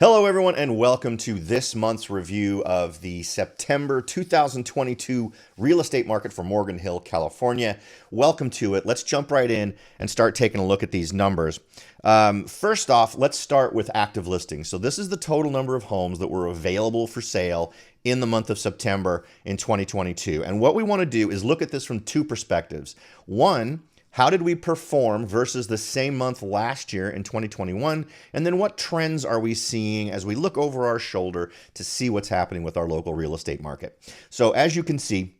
Hello, everyone, and welcome to this month's review of the September 2022 real estate market for Morgan Hill, California. Welcome to it. Let's jump right in and start taking a look at these numbers. First off, let's start with active listings. So this is the total number of homes that were available for sale in the month of September in 2022. And what we want to do is look at this from two perspectives. One, how did we perform versus the same month last year in 2021? And then what trends are we seeing as we look over our shoulder to see what's happening with our local real estate market? So as you can see,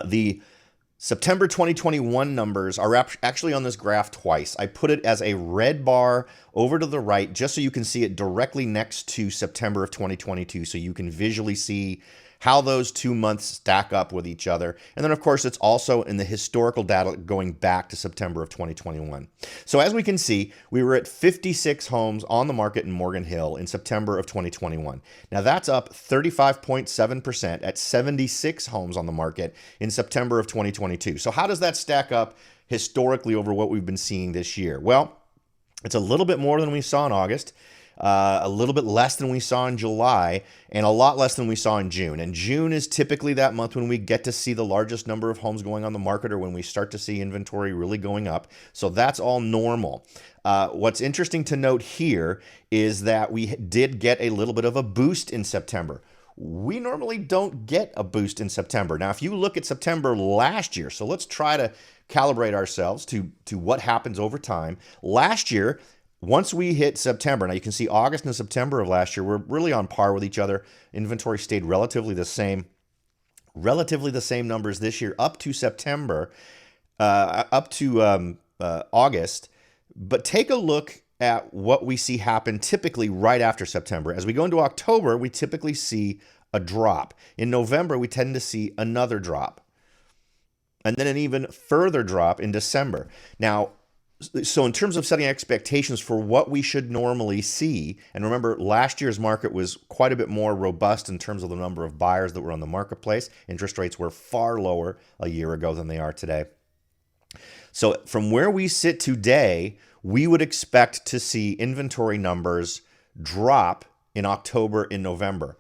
the September 2021 numbers are actually on this graph twice. I put it as a red bar over to the right just so you can see it directly next to September of 2022 so you can visually see how those 2 months stack up with each other. And then, of course, it's also in the historical data going back to September of 2021. So as we can see, we were at 56 homes on the market in Morgan Hill in September of 2021. Now, that's up 35.7% at 76 homes on the market in September of 2022. So how does that stack up historically over what we've been seeing this year? Well, it's a little bit more than we saw in August. A little bit less than we saw in July, and a lot less than we saw in June. And June is typically that month when we get to see the largest number of homes going on the market or when we start to see inventory really going up. So that's all normal. What's interesting to note here is that we did get a little bit of a boost in September. We normally don't get a boost in September. Now, if you look at September last year, so let's try to calibrate ourselves to what happens over time. Last year, once we hit September, now you can see August and September of last year, we're really on par with each other. Inventory stayed relatively the same numbers this year up to September, up to August. But take a look at what we see happen typically right after September. As we go into October, we typically see a drop. In November, we tend to see another drop. And then an even further drop in December. Now, so in terms of setting expectations for what we should normally see, and remember last year's market was quite a bit more robust in terms of the number of buyers that were on the marketplace. Interest rates were far lower a year ago than they are today. So from where we sit today, we would expect to see inventory numbers drop in October and November.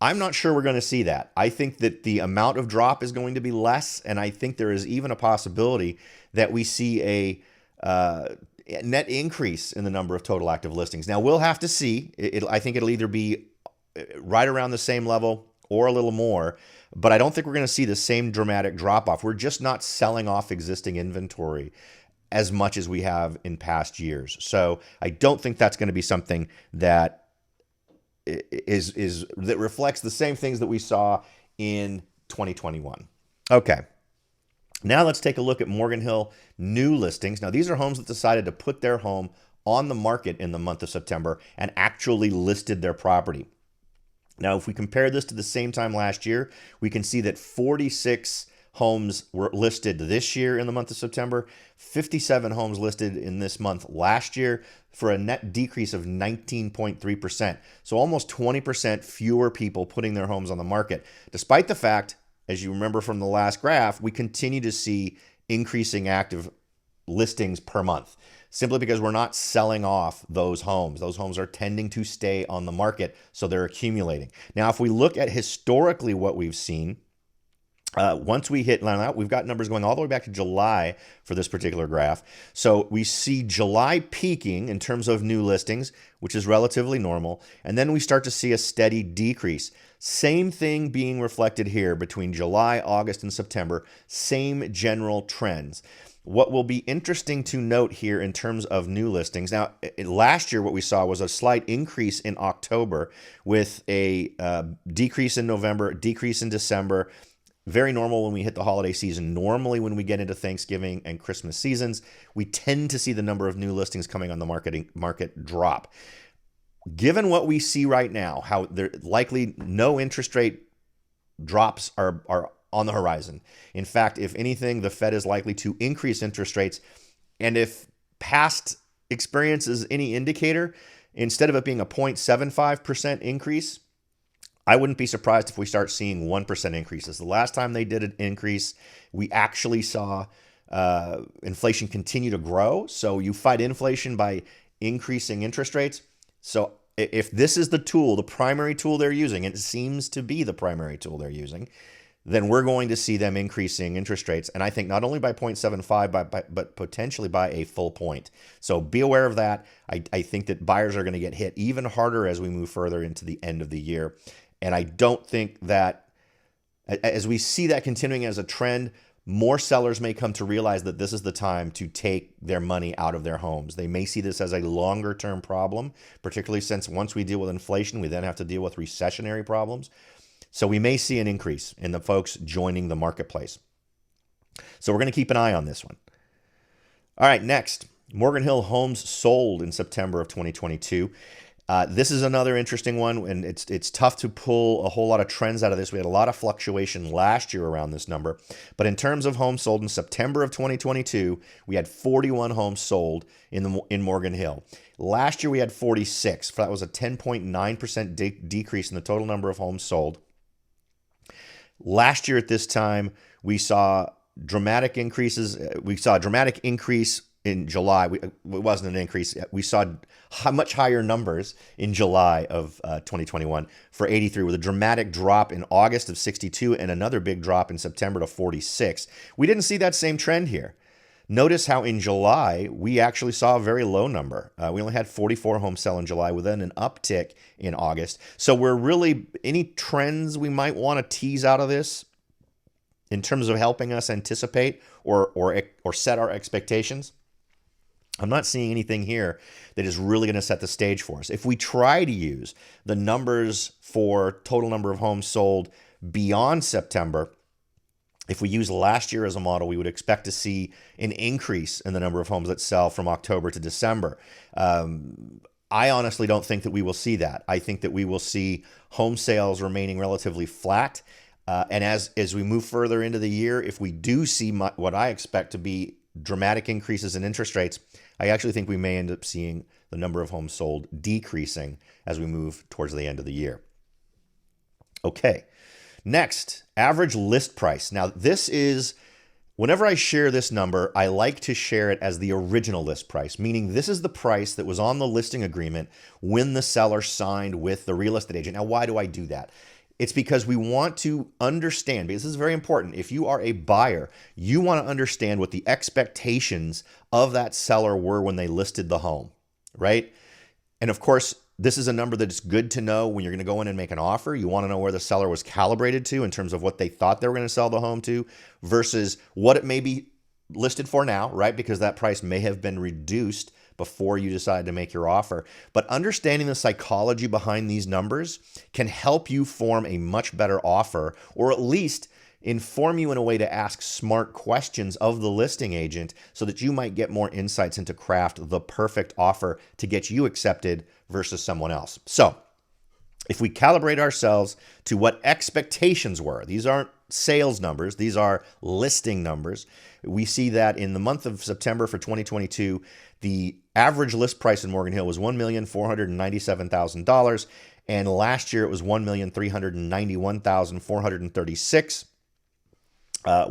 I'm not sure we're going to see that. I think that the amount of drop is going to be less, and I think there is even a possibility that we see a net increase in the number of total active listings. Now, we'll have to see. I think it'll either be right around the same level or a little more, but I don't think we're going to see the same dramatic drop-off. We're just not selling off existing inventory as much as we have in past years. So I don't think that's going to be something that that reflects the same things that we saw in 2021. Okay. Now let's take a look at Morgan Hill new listings. Now, these are homes that decided to put their home on the market in the month of September and actually listed their property. Now, if we compare this to the same time last year, we can see that 46 homes were listed this year in the month of September, 57 homes listed in this month last year for a net decrease of 19.3%. So almost 20% fewer people putting their homes on the market, despite the fact, as you remember from the last graph, we continue to see increasing active listings per month, simply because we're not selling off those homes. Those homes are tending to stay on the market, so they're accumulating. Now, if we look at historically what we've seen, once we hit, we've got numbers going all the way back to July for this particular graph. So we see July peaking in terms of new listings, which is relatively normal. And then we start to see a steady decrease. Same thing being reflected here between July, August, and September. Same general trends. What will be interesting to note here in terms of new listings. Now, last year, what we saw was a slight increase in October with a decrease in November, decrease in December. Very normal when we hit the holiday season. Normally, when we get into Thanksgiving and Christmas seasons, we tend to see the number of new listings coming on the market drop. Given what we see right now, how there likely no interest rate drops are on the horizon. In fact, if anything, the Fed is likely to increase interest rates. And if past experience is any indicator, instead of it being a 0.75% increase, I wouldn't be surprised if we start seeing 1% increases. The last time they did an increase, we actually saw inflation continue to grow. So you fight inflation by increasing interest rates. So if this is the tool, the primary tool they're using, and it seems to be the primary tool they're using, then we're going to see them increasing interest rates. And I think not only by 0.75, but potentially by a full point. So be aware of that. I think that buyers are going to get hit even harder as we move further into the end of the year. And I don't think that, as we see that continuing as a trend, more sellers may come to realize that this is the time to take their money out of their homes. They may see this as a longer term problem, particularly since once we deal with inflation, we then have to deal with recessionary problems. So we may see an increase in the folks joining the marketplace. So we're going to keep an eye on this one. All right, next, Morgan Hill homes sold in September of 2022. This is another interesting one, and it's tough to pull a whole lot of trends out of this. We had a lot of fluctuation last year around this number. But in terms of homes sold in September of 2022, we had 41 homes sold in Morgan Hill. Last year, we had 46. That was a 10.9% decrease in the total number of homes sold. Last year at this time, we saw dramatic increases. We saw a dramatic increase in July. It wasn't an increase. We saw much higher numbers in July of 2021 for 83, with a dramatic drop in August of 62 and another big drop in September to 46. We didn't see that same trend here. Notice how in July, we actually saw a very low number. We only had 44 homes sell in July, with then an uptick in August. So we're really, any trends we might want to tease out of this in terms of helping us anticipate or set our expectations, I'm not seeing anything here that is really going to set the stage for us. If we try to use the numbers for total number of homes sold beyond September, if we use last year as a model, we would expect to see an increase in the number of homes that sell from October to December. I honestly don't think that we will see that. I think that we will see home sales remaining relatively flat. And as we move further into the year, if we do see what I expect to be dramatic increases in interest rates, I actually think we may end up seeing the number of homes sold decreasing as we move towards the end of the year. Okay. Next, average list price. Now, this is, whenever I share this number, I like to share it as the original list price, meaning this is the price that was on the listing agreement when the seller signed with the real estate agent. Now, why do I do that? It's because we want to understand, because this is very important. If you are a buyer, you want to understand what the expectations of that seller were when they listed the home, right? And of course, this is a number that's good to know when you're going to go in and make an offer. You want to know where the seller was calibrated to in terms of what they thought they were going to sell the home to versus what it may be listed for now, right? Because that price may have been reduced before you decide to make your offer. But understanding the psychology behind these numbers can help you form a much better offer, or at least inform you in a way to ask smart questions of the listing agent so that you might get more insights into craft the perfect offer to get you accepted versus someone else. So if we calibrate ourselves to what expectations were, these aren't sales numbers, these are listing numbers. We see that in the month of September for 2022, the average list price in Morgan Hill was $1,497,000, and last year it was $1,391,436,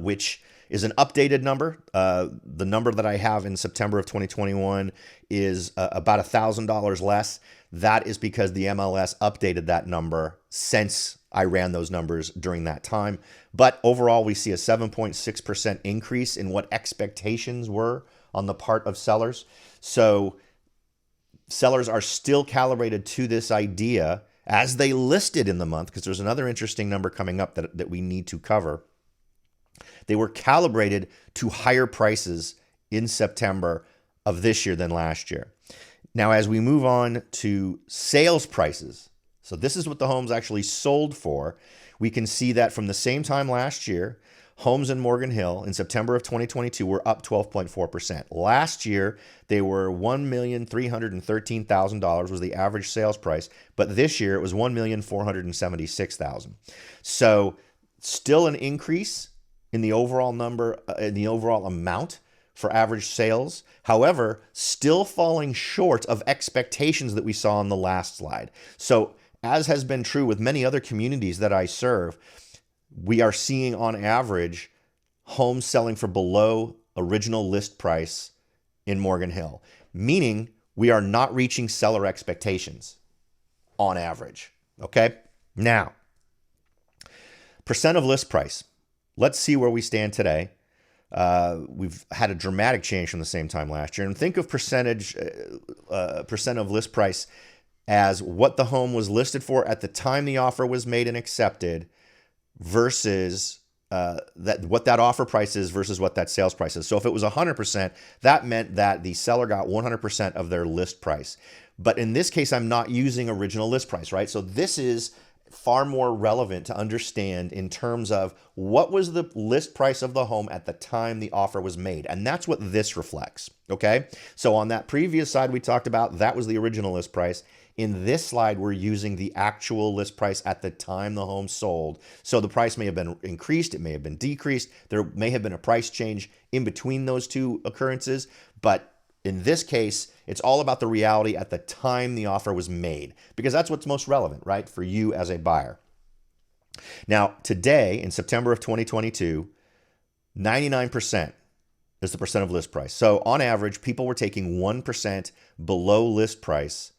which is an updated number. The number that I have in September of 2021 is about $1,000 less. That is because the MLS updated that number since I ran those numbers during that time. But overall, we see a 7.6% increase in what expectations were on the part of sellers. So sellers are still calibrated to this idea as they listed in the month, because there's another interesting number coming up that we need to cover. They were calibrated to higher prices in September of this year than last year. Now, as we move on to sales prices, so this is what the homes actually sold for, we can see that from the same time last year, homes in Morgan Hill in September of 2022 were up 12.4%. Last year, they were $1,313,000 was the average sales price, but this year it was $1,476,000. So still an increase in the overall number, in the overall amount for average sales. However, still falling short of expectations that we saw on the last slide. So as has been true with many other communities that I serve, we are seeing on average homes selling for below original list price in Morgan Hill, meaning we are not reaching seller expectations. on average. Okay. Now, percent of list price. Let's see where we stand today. We've had a dramatic change from the same time last year. And think of percent of list price as what the home was listed for at the time the offer was made and accepted versus what that offer price is versus what that sales price is. So if it was 100%, that meant that the seller got 100% of their list price. But in this case, I'm not using original list price, right? So this is far more relevant to understand in terms of what was the list price of the home at the time the offer was made. And that's what this reflects, okay? So on that previous slide we talked about, that was the original list price. In this slide, we're using the actual list price at the time the home sold. So the price may have been increased, it may have been decreased, there may have been a price change in between those two occurrences, but in this case, it's all about the reality at the time the offer was made, because that's what's most relevant, right, for you as a buyer. Now, today, in September of 2022, 99% is the percent of list price. So on average, people were taking 1% below list price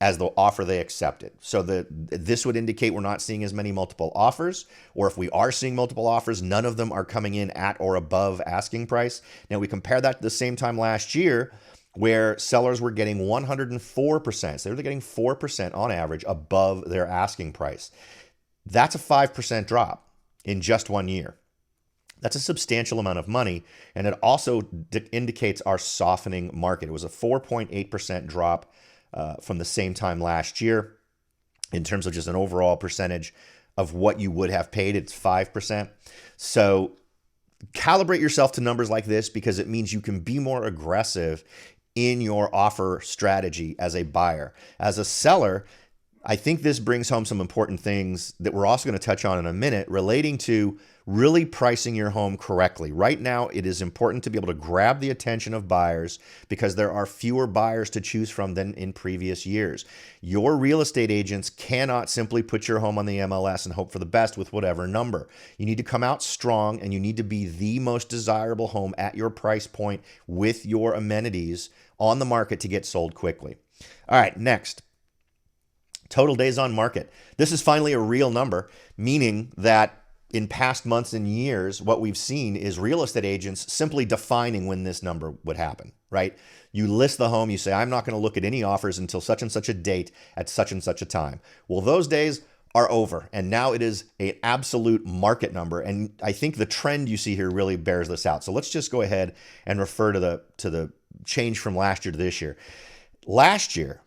as the offer they accepted. So this would indicate we're not seeing as many multiple offers, or if we are seeing multiple offers, none of them are coming in at or above asking price. Now we compare that to the same time last year where sellers were getting 104%. So they're getting 4% on average above their asking price. That's a 5% drop in just 1 year. That's a substantial amount of money, and it also indicates our softening market. It was a 4.8% drop from the same time last year. In terms of just an overall percentage of what you would have paid, it's 5%. So calibrate yourself to numbers like this, because it means you can be more aggressive in your offer strategy as a buyer. As a seller, I think this brings home some important things that we're also going to touch on in a minute relating to really pricing your home correctly. Right now, it is important to be able to grab the attention of buyers because there are fewer buyers to choose from than in previous years. Your real estate agents cannot simply put your home on the MLS and hope for the best with whatever number. You need to come out strong, and you need to be the most desirable home at your price point with your amenities on the market to get sold quickly. All right, next. Total days on market. This is finally a real number, meaning that in past months and years, what we've seen is real estate agents simply defining when this number would happen, right? You list the home, you say, I'm not going to look at any offers until such and such a date at such and such a time. Well, those days are over, and now it is an absolute market number. And I think the trend you see here really bears this out. So let's just go ahead and refer to the change from last year to this year. Last year,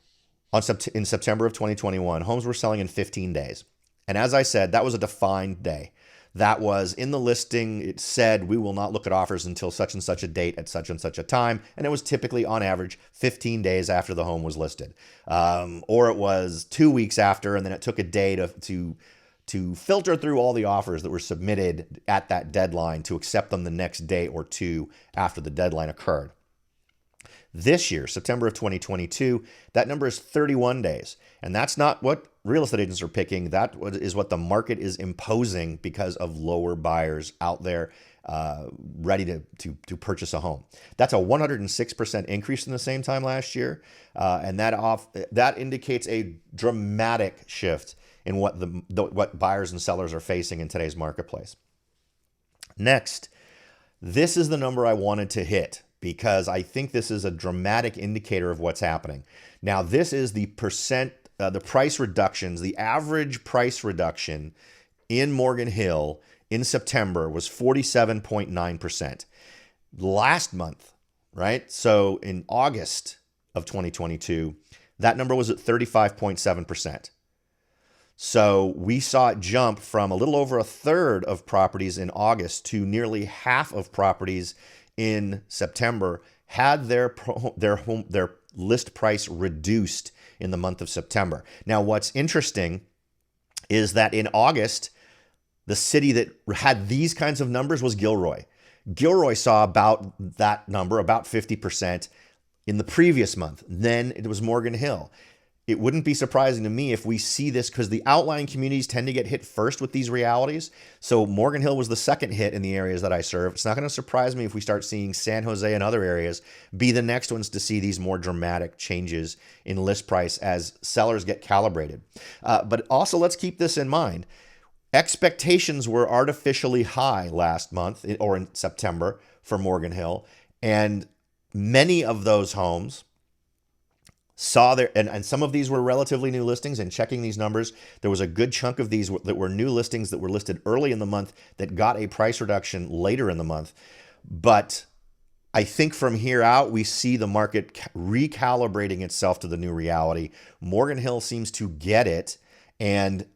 in September of 2021, homes were selling in 15 days. And as I said, that was a defined day. That was in the listing. It said, we will not look at offers until such and such a date at such and such a time. And it was typically on average 15 days after the home was listed. Or it was 2 weeks after, and then it took a day to filter through all the offers that were submitted at that deadline to accept them the next day or two after the deadline occurred. This year, September of 2022, that number is 31 days. And that's not what real estate agents are picking. That is what the market is imposing because of lower buyers out there ready to purchase a home. That's a 106% increase in the same time last year. And that indicates a dramatic shift in what buyers and sellers are facing in today's marketplace. Next, this is the number I wanted to hit, because I think this is a dramatic indicator of what's happening. Now, this is the price reductions. The average price reduction in Morgan Hill in September was 47.9%. Last month, right? So in August of 2022, that number was at 35.7%. So we saw it jump from a little over a third of properties in August to nearly half of properties in September had their list price reduced in the month of September. Now, what's interesting is that in August, the city that had these kinds of numbers was Gilroy. Gilroy saw about that number, about 50% in the previous month. Then it was Morgan Hill. it wouldn't be surprising to me if we see this, because the outlying communities tend to get hit first with these realities. So Morgan Hill was the second hit in the areas that I serve. It's not going to surprise me if we start seeing San Jose and other areas be the next ones to see these more dramatic changes in list price as sellers get calibrated. But also, let's keep this in mind. Expectations were artificially high last month or in September for Morgan Hill, and many of those homes saw their, and some of these were relatively new listings, and checking these numbers, there was a good chunk of these that were new listings that were listed early in the month that got a price reduction later in the month. But I think from here out, we see the market recalibrating itself to the new reality. Morgan Hill seems to get it and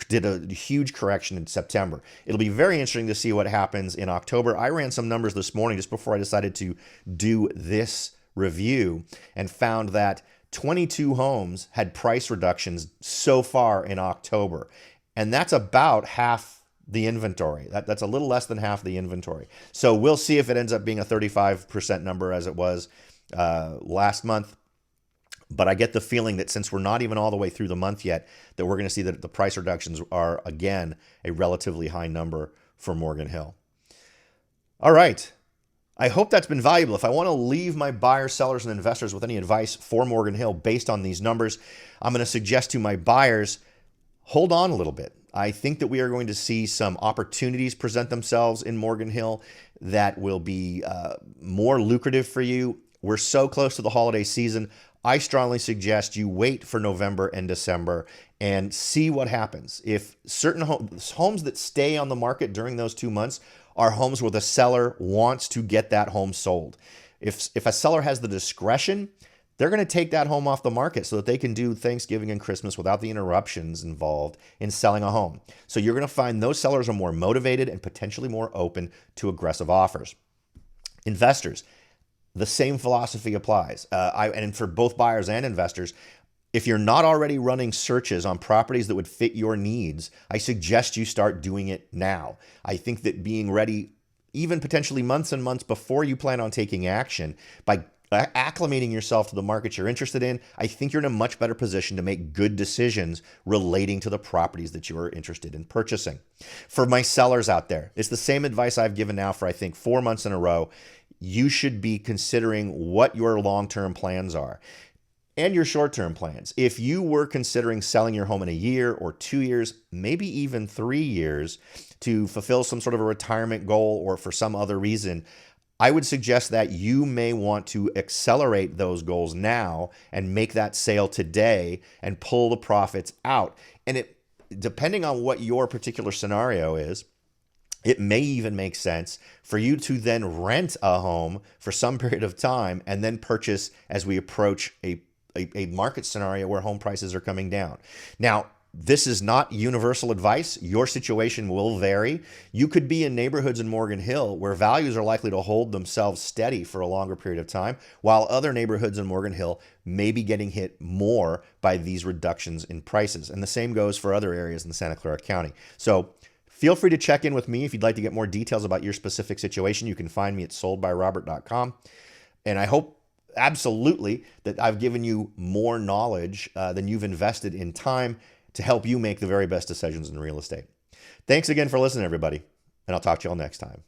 did a huge correction in September. It'll be very interesting to see what happens in October. I ran some numbers this morning just before I decided to do this review and found that 22 homes had price reductions so far in October. And that's about half the inventory. That's a little less than half the inventory. So we'll see if it ends up being a 35% number as it was last month. But I get the feeling that since we're not even all the way through the month yet, that we're going to see that the price reductions are, again, a relatively high number for Morgan Hill. All right. I hope that's been valuable. If I want to leave my buyers, sellers, and investors with any advice for Morgan Hill based on these numbers, I'm going to suggest to my buyers, hold on a little bit. I think that we are going to see some opportunities present themselves in Morgan Hill that will be more lucrative for you. We're so close to the holiday season. I strongly suggest you wait for November and December and see what happens. If certain homes that stay on the market during those 2 months are homes where the seller wants to get that home sold. If a seller has the discretion, they're going to take that home off the market so that they can do Thanksgiving and Christmas without the interruptions involved in selling a home. So you're going to find those sellers are more motivated and potentially more open to aggressive offers. Investors, the same philosophy applies. And for both buyers and investors, if you're not already running searches on properties that would fit your needs, I suggest you start doing it now. I think that being ready, even potentially months and months before you plan on taking action, by acclimating yourself to the market you're interested in, I think you're in a much better position to make good decisions relating to the properties that you are interested in purchasing. For my sellers out there, it's the same advice I've given now for, I think, 4 months in a row. You should be considering what your long-term plans are and your short-term plans. If you were considering selling your home in a year or 2 years, maybe even 3 years to fulfill some sort of a retirement goal or for some other reason, I would suggest that you may want to accelerate those goals now and make that sale today and pull the profits out. And depending on what your particular scenario is, it may even make sense for you to then rent a home for some period of time and then purchase as we approach a market scenario where home prices are coming down. Now, this is not universal advice. Your situation will vary. You could be in neighborhoods in Morgan Hill where values are likely to hold themselves steady for a longer period of time, while other neighborhoods in Morgan Hill may be getting hit more by these reductions in prices. And the same goes for other areas in Santa Clara County. So feel free to check in with me if you'd like to get more details about your specific situation. You can find me at soldbyrobert.com. And I hope absolutely that I've given you more knowledge than you've invested in time to help you make the very best decisions in real estate. Thanks again for listening, everybody, and I'll talk to you all next time.